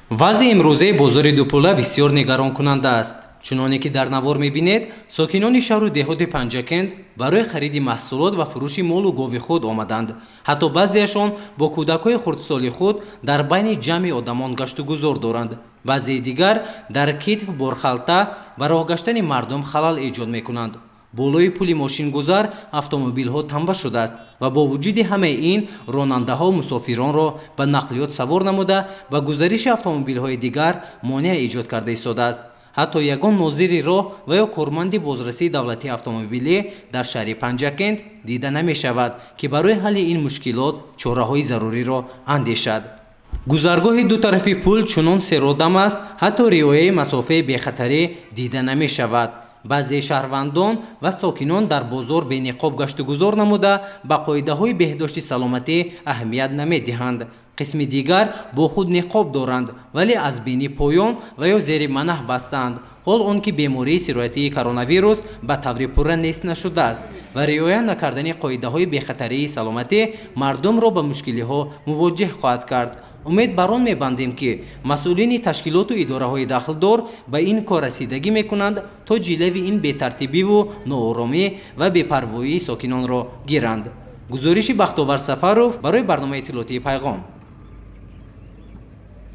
вазъи имрӯзаи бозори дупӯла бисёр негаронкунанда аст. чуноне ки дар навор мебинед, сокинони шаҳру деҳоти панҷакент барои хариди маҳсулот ва фурӯши молу гови худ омаданд. ҳатто баъзеашон бо кӯдакҳои хурдсоли худ дар байни ҷамъи одамон гашту гузор доранд. баъзеи дигар дар китф борхалта ба роҳ гаштани мардум халал эҷод мекунанд. болои пули мошингузар автомобилҳо танба шудааст ва бо вуҷуди ҳамаи ин ронандаҳо мусофиронро ба нақлиёт савор намуда ба гузариши автомобилҳои дигар монеа эҷод карда истодааст. ҳатто ягон нозири роҳ ва ё корманди бозрасии давлатии автомобилӣ дар шаҳри панҷакент дида намешавад ки барои ҳалли ин мушкилот чораҳои заруриро андешад. гузаргоҳи дутарафи пул чунон серодам аст, ҳатто риояи масофаи бехатарӣ дида намешавад. баъзеи шаҳрвандон ва сокинон дар бозор бениқоб гаштугузор намуда ба қоидаҳои беҳдошти саломатӣ аҳамият намедиҳанд. қисми дигар бо худ ниқоб доранд, вале аз бини поён ва ё зери манаҳ бастаанд. ҳол он ки бемории сироятии коронавирус ба таври пурра нест нашудааст ва риоя накардани қоидаҳои бехатарии саломатӣ мардумро ба мушкилиҳо мувоҷиҳ хоҳад кард. умед бар он мебандем ки масъулини ташкилоту идораҳои дахлдор ба ин кор расидагӣ мекунанд, то ҷилави ин бетартибиву нооромӣ ва бепарвоии сокинонро гиранд. гузориши Бахтовар Сафаров барои барномаи иттилоотии Пайғом.